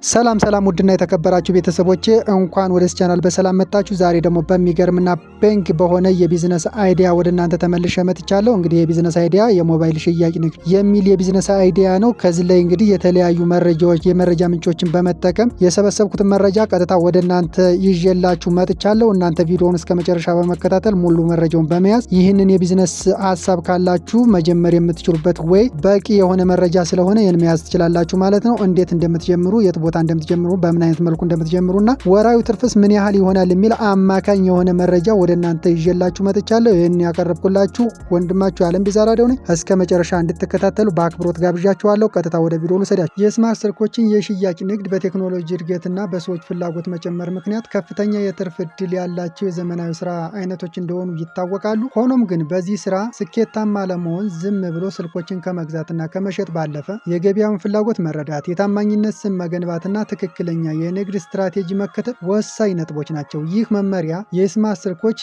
ሰላም ውድና የተከበራችሁ ቤተሰቦቼ እንኳን ወደዚህ ቻናል በሰላም መጣችሁ። ዛሬ ደግሞ በሚገርምና ባንክ በሆነ የቢዝነስ አይዲያ ወደ እናንተ ተመልሼ መጥቻለሁ። እንግዲህ የቢዝነስ አይዲያ የሞባይል ሽያጭ ንግድ የሚል የቢዝነስ አይዲያ ነው። ከዚህ ላይ እንግዲህ የተለያዩ መረጃዎች የመረጃ ምንጮችን በመጠቀም የሰበሰብኩትን መረጃ ቀጥታ ወደ እናንተ ይዤላችሁ መጥቻለሁ። እናንተ ቪዲዮውን እስከ መጨረሻ በመከታተል ሙሉ መረጃውን በመያዝ ይህንን የቢዝነስ ሀሳብ ካላችሁ መጀመር የምትችሉበት ወይ በቂ የሆነ መረጃ ስለሆነ ይህን መያዝ ትችላላችሁ ማለት ነው። እንዴት እንደምትጀምሩ የት ቦታ እንደምትጀምሩ በምን አይነት መልኩ እንደምትጀምሩና ወራዊ ትርፍስ ምን ያህል ይሆናል የሚል አማካኝ የሆነ መረጃ ወደ እናንተ ይዤላችሁ መጥቻለሁ። ይህን ያቀረብኩላችሁ ወንድማችሁ አለም ቢዛራደው ነኝ። እስከ መጨረሻ እንድትከታተሉ በአክብሮት ጋብዣችኋለሁ። ቀጥታ ወደ ቪዲዮ ልውሰዳችሁ። የስማርት ስልኮችን የሽያጭ ንግድ በቴክኖሎጂ እድገትና በሰዎች ፍላጎት መጨመር ምክንያት ከፍተኛ የትርፍ እድል ያላቸው የዘመናዊ ስራ አይነቶች እንደሆኑ ይታወቃሉ። ሆኖም ግን በዚህ ስራ ስኬታማ ለመሆን ዝም ብሎ ስልኮችን ከመግዛትና ከመሸጥ ባለፈ የገበያውን ፍላጎት መረዳት፣ የታማኝነት ስም መገንባትና ትክክለኛ የንግድ ስትራቴጂ መከተል ወሳኝ ነጥቦች ናቸው። ይህ መመሪያ የስማርት ስልኮች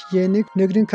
ንግድን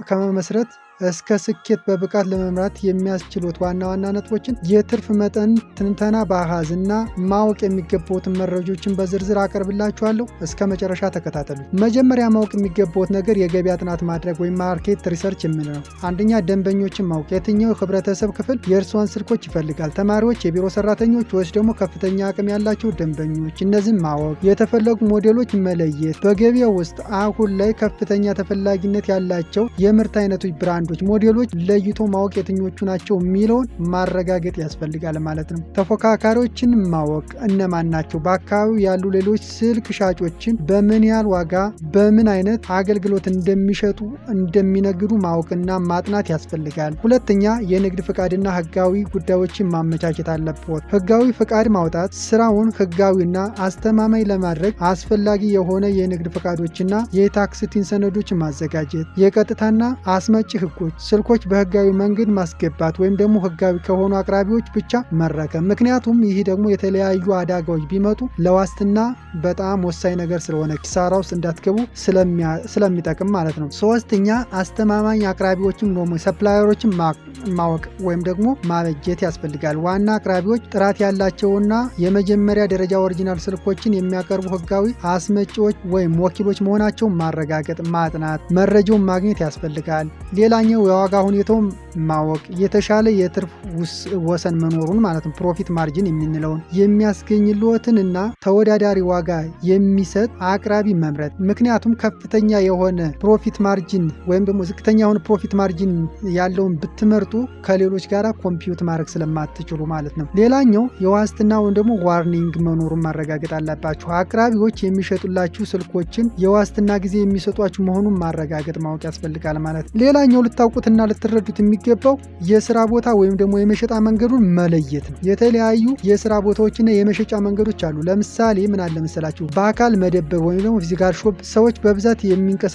ከመመስረት እስከ ስኬት በብቃት ለመምራት የሚያስችሉት ዋና ነጥቦችን የትርፍ መጠን ትንተና በአሃዝ እና ማወቅ የሚገባዎትን መረጃዎችን በዝርዝር አቀርብላችኋለሁ። እስከ መጨረሻ ተከታተሉ። መጀመሪያ ማወቅ የሚገባዎት ነገር የገበያ ጥናት ማድረግ ወይም ማርኬት ሪሰርች የምንለው ነው። አንደኛ ደንበኞችን ማወቅ። የትኛው ህብረተሰብ ክፍል የእርስዎን ስልኮች ይፈልጋል? ተማሪዎች፣ የቢሮ ሰራተኞች ወይስ ደግሞ ከፍተኛ አቅም ያላቸው ደንበኞች? እነዚህን ማወቅ። የተፈለጉ ሞዴሎች መለየት። በገበያው ውስጥ አሁን ላይ ከፍተኛ ተፈላጊነት ያላቸው የምርት አይነቶች ብራንድ ሞዴሎች ለይቶ ማወቅ የትኞቹ ናቸው የሚለውን ማረጋገጥ ያስፈልጋል ማለት ነው። ተፎካካሪዎችን ማወቅ እነማን ናቸው? በአካባቢው ያሉ ሌሎች ስልክ ሻጮችን በምን ያህል ዋጋ በምን አይነት አገልግሎት እንደሚነግዱ ማወቅና ማጥናት ያስፈልጋል። ሁለተኛ የንግድ ፍቃድና ህጋዊ ጉዳዮችን ማመቻቸት አለበት። ህጋዊ ፍቃድ ማውጣት ስራውን ህጋዊና አስተማማኝ ለማድረግ አስፈላጊ የሆነ የንግድ ፍቃዶችና የታክስቲን ሰነዶችን ማዘጋጀት። የቀጥታና አስመጪ ስልኮች በህጋዊ መንገድ ማስገባት ወይም ደግሞ ህጋዊ ከሆኑ አቅራቢዎች ብቻ መረከብ። ምክንያቱም ይህ ደግሞ የተለያዩ አደጋዎች ቢመጡ ለዋስትና በጣም ወሳኝ ነገር ስለሆነ ኪሳራ ውስጥ እንዳትገቡ ስለሚጠቅም ማለት ነው። ሶስተኛ አስተማማኝ አቅራቢዎችን ደግሞ ሰፕላየሮችን ማወቅ ወይም ደግሞ ማበጀት ያስፈልጋል። ዋና አቅራቢዎች ጥራት ያላቸውና የመጀመሪያ ደረጃ ኦሪጂናል ስልኮችን የሚያቀርቡ ህጋዊ አስመጪዎች ወይም ወኪሎች መሆናቸውን ማረጋገጥ፣ ማጥናት፣ መረጃውን ማግኘት ያስፈልጋል። ሌላኛው የዋጋ ሁኔታውን ማወቅ፣ የተሻለ የትርፍ ወሰን መኖሩን ማለት ነው። ፕሮፊት ማርጂን የምንለውን የሚያስገኝልዎትን እና ተወዳዳሪ ዋጋ የሚሰጥ አቅራቢ መምረጥ። ምክንያቱም ከፍተኛ የሆነ ፕሮፊት ማርጂን ወይም ደግሞ ዝቅተኛ የሆነ ፕሮፊት ማርጂን ያለውን ብትመርጡ ከሌሎች ጋር ኮምፒውት ማድረግ ስለማትችሉ ማለት ነው። ሌላኛው የዋስትና ወይም ደግሞ ዋርኒንግ መኖሩን ማረጋገጥ አለባችሁ። አቅራቢዎች የሚሸጡላችሁ ስልኮችን የዋስትና ጊዜ የሚሰጧችሁ መሆኑን ማረጋገጥ ማወቅ ያስፈልጋል ማለት ነው። ሌላኛው ልታውቁትና ልትረዱት የሚገባው የስራ ቦታ ወይም ደግሞ የመሸጫ መንገዱን መለየት ነው። የተለያዩ የስራ ቦታዎችና የመሸጫ መንገዶች አሉ። ለምሳሌ ምን አለ መሰላችሁ? በአካል መደብር ወይም ደግሞ ፊዚካል ሾፕ ሰዎች በብዛት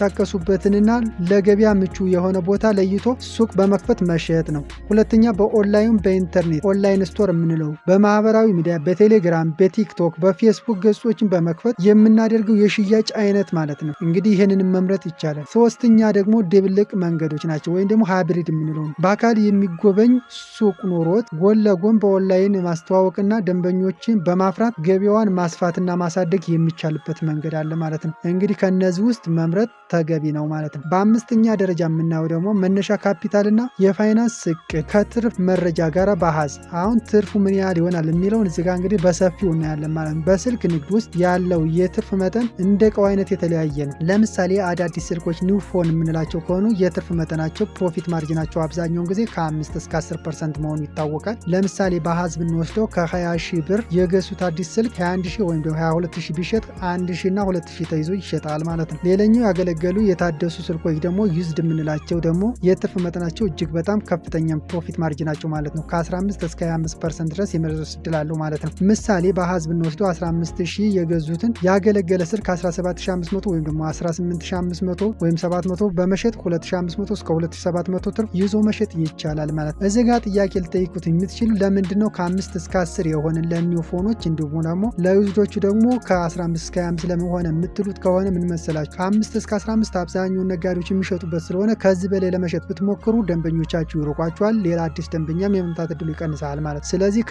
የሚንቀሳቀሱበትንና ለገበያ ምቹ የሆነ ቦታ ለይቶ ሱቅ በመክፈት መሸጥ ነው። ሁለተኛ በኦንላይን በኢንተርኔት ኦንላይን ስቶር የምንለው በማህበራዊ ሚዲያ በቴሌግራም፣ በቲክቶክ፣ በፌስቡክ ገጾችን በመክፈት የምናደርገው የሽያጭ አይነት ማለት ነው። እንግዲህ ይህንን መምረጥ ይቻላል። ሶስተኛ ደግሞ ድብልቅ መንገዶች ናቸው ወይም ደግሞ ሃይብሪድ የምንለው በአካል የሚጎበኝ ሱቅ ኖሮት ጎን ለጎን በኦንላይን ማስተዋወቅና ደንበኞችን በማፍራት ገበያዋን ማስፋትና ማሳደግ የሚቻልበት መንገድ አለ ማለት ነው። እንግዲህ ከነዚህ ውስጥ መምረጥ ተገቢ ነው ማለት ነው። በአምስተኛ ደረጃ የምናየው ደግሞ መነሻ ካፒታልና የፋይናንስ እቅድ ከትርፍ መረጃ ጋር በአሃዝ አሁን ትርፉ ምን ያህል ይሆናል የሚለውን እዚህ ጋር እንግዲህ በሰፊው እናያለን ማለት ነው። በስልክ ንግድ ውስጥ ያለው የትርፍ መጠን እንደ እቃው አይነት የተለያየ ነው። ለምሳሌ አዳዲስ ስልኮች ኒው ፎን የምንላቸው ከሆኑ የትርፍ መጠናቸው ፕሮፊት ማርጂናቸው አብዛኛውን ጊዜ ከ5 እስከ 10% መሆኑ ይታወቃል። ለምሳሌ በአሃዝ ብንወስደው ከ20 ሺህ ብር የገዙት አዲስ ስልክ 21 ሺህ ወይም 22 ሺህ ቢሸጥ 1 ሺህ እና 2 ሺህ ተይዞ ይሸጣል ማለት ነው። ሌላኛው ያገለገሉ የታደሱ ስልኮች ደግሞ ዩዝድ የምንላቸው ደግሞ የትርፍ መጠናቸው እጅግ በጣም ከፍተኛ ፕሮፊት ማርጂናቸው ማለት ነው ከ15 እስከ 25% ድረስ የመድረስ እድል አለው ማለት ነው። ምሳሌ በአሃዝ ብንወስደው 15 ሺህ የገዙትን ያገለገለ ስልክ 17500 ወይም ደግሞ 18500 ወይም 700 በመሸጥ 2500 እስከ 2700 ትርፍ ይዞ መሸጥ ይቻላል ማለት ነው። እዚህ ጋር ጥያቄ ልጠይቁት የምትችሉ ለምንድነው ከ5 እስከ 10 የሆነ ለኒው ፎኖች እንዲሁም ደግሞ ለዩዞቹ ደግሞ ከ15 እስከ 25 ለመሆነ የምትሉት ከሆነ ምን መሰላችሁ ከ5 እስከ 15 አብዛኛውን ነጋዴዎች የሚሸጡበት ስለሆነ ከዚህ በላይ ለመሸጥ ብትሞክሩ ደንበኞቻችሁ ይርቋችኋል። ሌላ አዲስ ደንበኛም የመምጣት እድሉ ይቀንሳል ማለት። ስለዚህ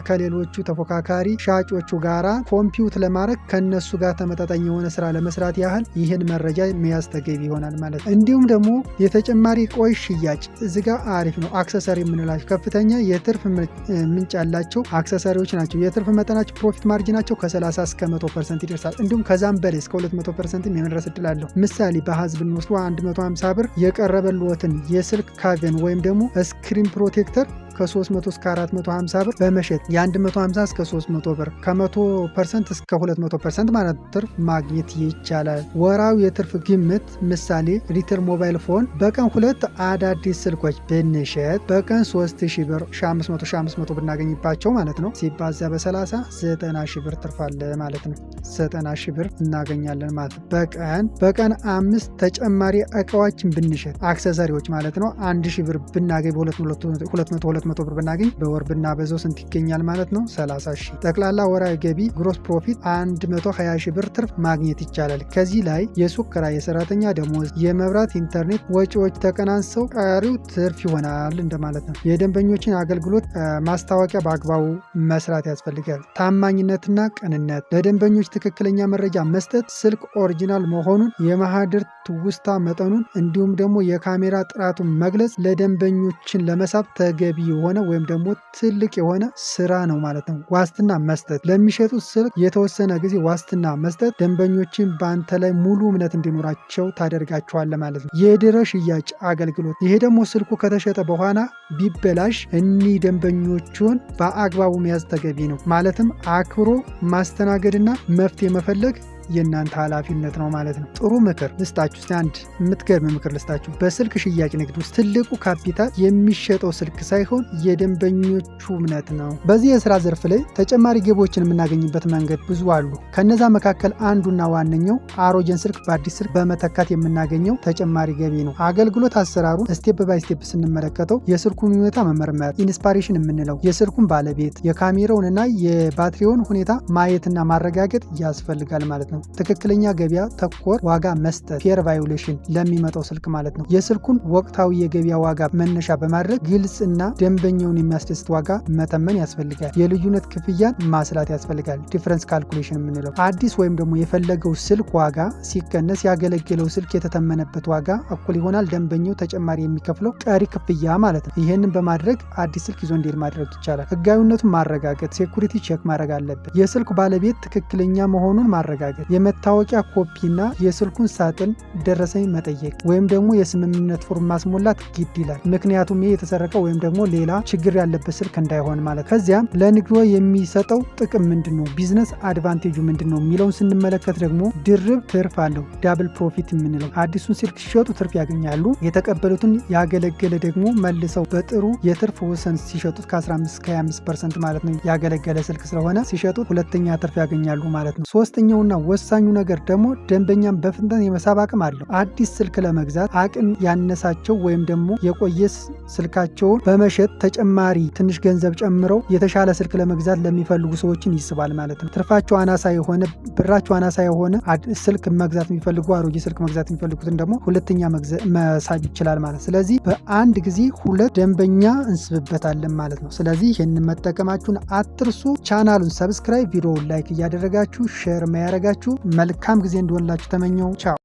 ከሌሎቹ ተፎካካሪ ሻጮቹ ጋራ ኮምፒውት ለማድረግ ከነሱ ጋር ተመጣጣኝ የሆነ ስራ ለመስራት ያህል ይህን መረጃ መያዝ ተገቢ ይሆናል ማለት። እንዲሁም ደግሞ የተጨማሪ እቃዎች ሽያጭ እዚህ ጋር አሪፍ ነው። አክሰሰሪ የምንላቸው ከፍተኛ የትርፍ ምንጭ ያላቸው አክሰሰሪዎች ናቸው። የትርፍ መጠናቸው ፕሮፊት ማርጂናቸው ከ30 እስከ 100% ይደርሳል። እንዲሁም ከዛም በላይ እስከ 200% የመድረስ እድል አለው። ምሳሌ በአሃዝ ብንወስዱ 150 ብር የቀረበልዎትን የስልክ ካቨን ወይም ደግሞ ስክሪን ፕሮቴክተር ከ300 እስከ 450 ብር በመሸጥ የ150 እስከ 300 ብር ከ100% እስከ 200% ማለት ትርፍ ማግኘት ይቻላል። ወራዊ የትርፍ ግምት ምሳሌ ሪቴል ሞባይል ፎን በቀን 2 አዳዲስ ስልኮች ብንሸጥ በቀን 3000 ብር 500 ብናገኝባቸው ማለት ነው ሲባዛ በ30 90 ብር ትርፍ አለ ማለት ነው። 90 ብር እናገኛለን ማለት ነው። በቀን 5 ተጨማሪ እቃዎችን ብንሸጥ አክሰሰሪዎች ማለት ነው 1000 ብር ብናገኝ በ200 ብር ብናገኝ በወር ብናበዛው ስንት ይገኛል ማለት ነው 30,000። ጠቅላላ ወራዊ ገቢ ግሮስ ፕሮፊት 120,000 ብር ትርፍ ማግኘት ይቻላል። ከዚህ ላይ የሱቅ ኪራይ፣ የሰራተኛ ደሞዝ፣ የመብራት ኢንተርኔት ወጪዎች ተቀናንሰው ቀሪው ትርፍ ይሆናል እንደማለት ነው። የደንበኞችን አገልግሎት ማስታወቂያ በአግባቡ መስራት ያስፈልጋል። ታማኝነትና ቅንነት፣ ለደንበኞች ትክክለኛ መረጃ መስጠት፣ ስልክ ኦሪጂናል መሆኑን፣ የማህደር ትውስታ መጠኑን እንዲሁም ደግሞ የካሜራ ጥራቱን መግለጽ ለደንበኞችን ለመሳብ ተገቢ የሆነ ወይም ደግሞ ትልቅ የሆነ ስራ ነው ማለት ነው። ዋስትና መስጠት፣ ለሚሸጡት ስልክ የተወሰነ ጊዜ ዋስትና መስጠት ደንበኞችን በአንተ ላይ ሙሉ እምነት እንዲኖራቸው ታደርጋቸዋለህ ማለት ነው። የድህረ ሽያጭ አገልግሎት፣ ይሄ ደግሞ ስልኩ ከተሸጠ በኋላ ቢበላሽ እኒህ ደንበኞቹን በአግባቡ መያዝ ተገቢ ነው። ማለትም አክብሮ ማስተናገድና መፍትሄ መፈለግ የእናንተ ኃላፊነት ነው ማለት ነው። ጥሩ ምክር ልስጣችሁ፣ አንድ የምትገርም ምክር ልስጣችሁ። በስልክ ሽያጭ ንግድ ውስጥ ትልቁ ካፒታል የሚሸጠው ስልክ ሳይሆን የደንበኞቹ እምነት ነው። በዚህ የስራ ዘርፍ ላይ ተጨማሪ ገቢዎችን የምናገኝበት መንገድ ብዙ አሉ። ከነዛ መካከል አንዱና ዋነኛው አሮጌን ስልክ በአዲስ ስልክ በመተካት የምናገኘው ተጨማሪ ገቢ ነው። አገልግሎት አሰራሩን ስቴፕ ባይ ስቴፕ ስንመለከተው የስልኩን ሁኔታ መመርመር፣ ኢንስፓሬሽን የምንለው የስልኩን ባለቤት፣ የካሜራውንና የባትሪውን ሁኔታ ማየትና ማረጋገጥ ያስፈልጋል ማለት ነው። ትክክለኛ ገበያ ተኮር ዋጋ መስጠት፣ ፌር ቫሉዌሽን ለሚመጣው ስልክ ማለት ነው። የስልኩን ወቅታዊ የገበያ ዋጋ መነሻ በማድረግ ግልጽና ደንበኛውን የሚያስደስት ዋጋ መተመን ያስፈልጋል። የልዩነት ክፍያን ማስላት ያስፈልጋል። ዲፈረንስ ካልኩሌሽን የምንለው አዲስ ወይም ደግሞ የፈለገው ስልክ ዋጋ ሲቀነስ ያገለገለው ስልክ የተተመነበት ዋጋ እኩል ይሆናል ደንበኛው ተጨማሪ የሚከፍለው ቀሪ ክፍያ ማለት ነው። ይህንን በማድረግ አዲስ ስልክ ይዞ እንዲሄድ ማድረግ ይቻላል። ህጋዊነቱን ማረጋገጥ፣ ሴኩሪቲ ቼክ ማድረግ አለበት። የስልኩ ባለቤት ትክክለኛ መሆኑን ማረጋገጥ፣ የመታወቂያ ኮፒና የስልኩን ሳጥን ደረሰኝ መጠየቅ ወይም ደግሞ የስምምነት ፎርም ማስሞላት ግድ ይላል። ምክንያቱም ይህ የተሰረቀ ወይም ደግሞ ሌላ ችግር ያለበት ስልክ እንዳይሆን ማለት። ከዚያም ለንግዶ የሚሰጠው ጥቅም ምንድነው፣ ቢዝነስ አድቫንቴጁ ምንድነው የሚለውን ስንመለከት ደግሞ ድርብ ትርፍ አለው። ዳብል ፕሮፊት የምንለው አዲሱን ስልክ ሲሸጡ ትርፍ ያገኛሉ። የተቀበሉትን ያገለገለ ደግሞ መልሰው በጥሩ የትርፍ ወሰን ሲሸጡት ከ15 እስከ 25% ማለት ነው። ያገለገለ ስልክ ስለሆነ ሲሸጡት ሁለተኛ ትርፍ ያገኛሉ ማለት ነው። ሶስተኛውና ወሳኙ ነገር ደግሞ ደንበኛን በፍጥነት የመሳብ አቅም አለው። አዲስ ስልክ ለመግዛት አቅም ያነሳቸው ወይም ደግሞ የቆየ ስልካቸውን በመሸጥ ተጨማሪ ትንሽ ገንዘብ ጨምረው የተሻለ ስልክ ለመግዛት ለሚፈልጉ ሰዎችን ይስባል ማለት ነው። ትርፋቸው አናሳ የሆነ ብራቸው አናሳ የሆነ ስልክ መግዛት የሚፈልጉ አሮጌ ስልክ መግዛት የሚፈልጉትን ደግሞ ሁለተኛ መሳብ ይችላል ማለት። ስለዚህ በአንድ ጊዜ ሁለት ደንበኛ እንስብበታለን ማለት ነው። ስለዚህ ይህንን መጠቀማችሁን አትርሱ። ቻናሉን ሰብስክራይብ፣ ቪዲዮውን ላይክ እያደረጋችሁ ሼር ማያረጋችሁ መልካም ጊዜ እንዲሆንላችሁ ተመኘው። ቻው።